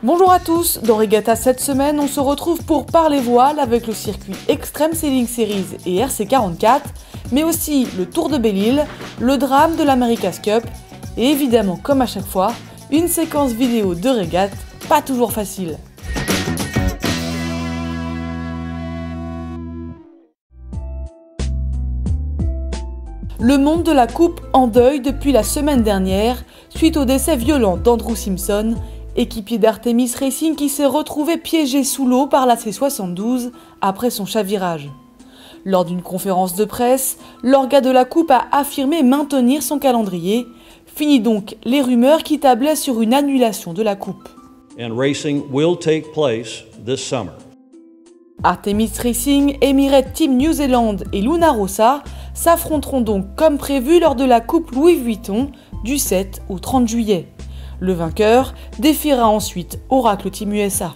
Bonjour à tous, dans Regatta cette semaine, on se retrouve pour parler voile avec le circuit Extreme Sailing Series et RC44, mais aussi le Tour de Belle-Île, le drame de l'America's Cup et évidemment, comme à chaque fois, une séquence vidéo de régate pas toujours facile. Le monde de la coupe en deuil depuis la semaine dernière, suite au décès violent d'Andrew Simpson, équipier d'Artemis Racing qui s'est retrouvé piégé sous l'eau par la C72 après son chavirage. Lors d'une conférence de presse, l'orga de la coupe a affirmé maintenir son calendrier. Fini donc les rumeurs qui tablaient sur une annulation de la coupe. And racing will take place this summer. Artemis Racing, Emirates Team New Zealand et Luna Rossa s'affronteront donc comme prévu lors de la coupe Louis Vuitton du 7 au 30 juillet. Le vainqueur défiera ensuite Oracle Team USA.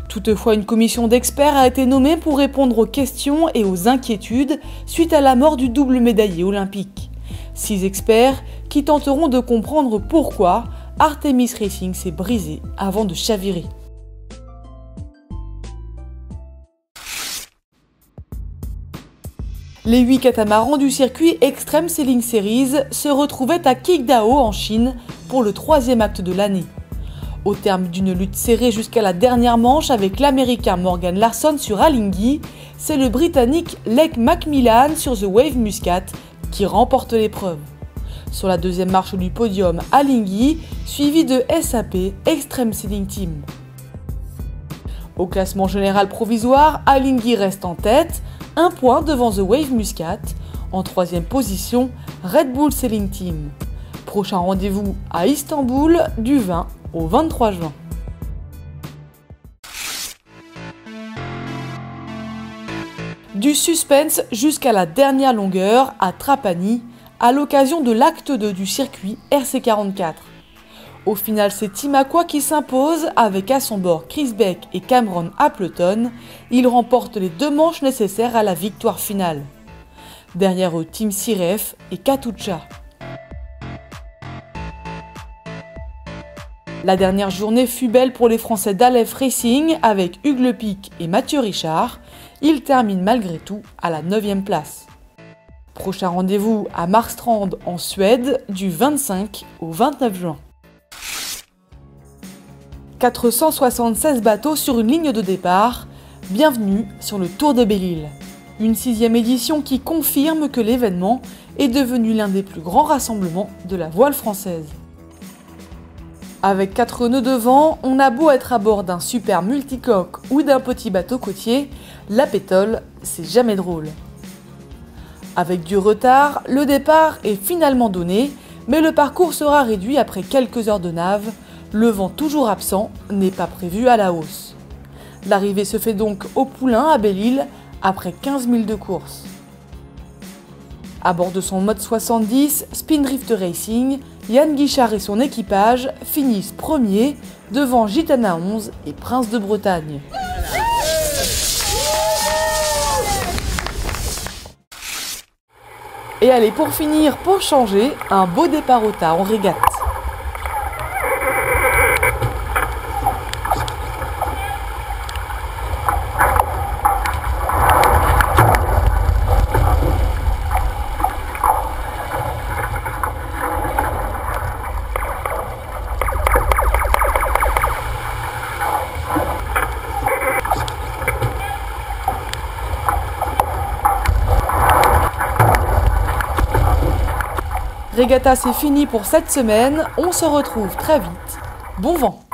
Toutefois, une commission d'experts a été nommée pour répondre aux questions et aux inquiétudes suite à la mort du double médaillé olympique. 6 experts qui tenteront de comprendre pourquoi Artemis Racing s'est brisé avant de chavirer. Les 8 catamarans du circuit Extreme Sailing Series se retrouvaient à Qingdao en Chine pour le 3e acte de l'année. Au terme d'une lutte serrée jusqu'à la dernière manche avec l'Américain Morgan Larsson sur Alinghi, c'est le Britannique Lake Macmillan sur The Wave Muscat qui remporte l'épreuve. Sur la deuxième marche du podium, Alinghi, suivi de SAP Extreme Sailing Team. Au classement général provisoire, Alinghi reste en tête, 1 point devant The Wave Muscat. En 3e position, Red Bull Sailing Team. Prochain rendez-vous à Istanbul du 20 au 23 juin. Du suspense jusqu'à la dernière longueur à Trapani, à l'occasion de l'acte 2 du circuit RC44. Au final, c'est Team Aqua qui s'impose avec à son bord Chris Beck et Cameron Appleton. Ils remportent les 2 manches nécessaires à la victoire finale. Derrière eux, Team Siref et Katusha. La dernière journée fut belle pour les Français d'Aleph Racing avec Hugues Lepic et Mathieu Richard. Ils terminent malgré tout à la 9e place. Prochain rendez-vous à Marstrand en Suède du 25 au 29 juin. 476 bateaux sur une ligne de départ. Bienvenue sur le Tour de Belle-Île. Une 6e édition qui confirme que l'événement est devenu l'un des plus grands rassemblements de la voile française. Avec 4 nœuds de vent, on a beau être à bord d'un super multicoque ou d'un petit bateau côtier, la pétole, c'est jamais drôle. Avec du retard, le départ est finalement donné, mais le parcours sera réduit après quelques heures de nave. Le vent toujours absent n'est pas prévu à la hausse. L'arrivée se fait donc au Poulain à Belle-Île après 15 milles de course. À bord de son mode 70, Spindrift Racing, Yann Guichard et son équipage finissent premiers devant Gitana 11 et Prince de Bretagne. Et allez, pour finir, pour changer, un beau départ au tas en régate. Regatta, c'est fini pour cette semaine, on se retrouve très vite. Bon vent!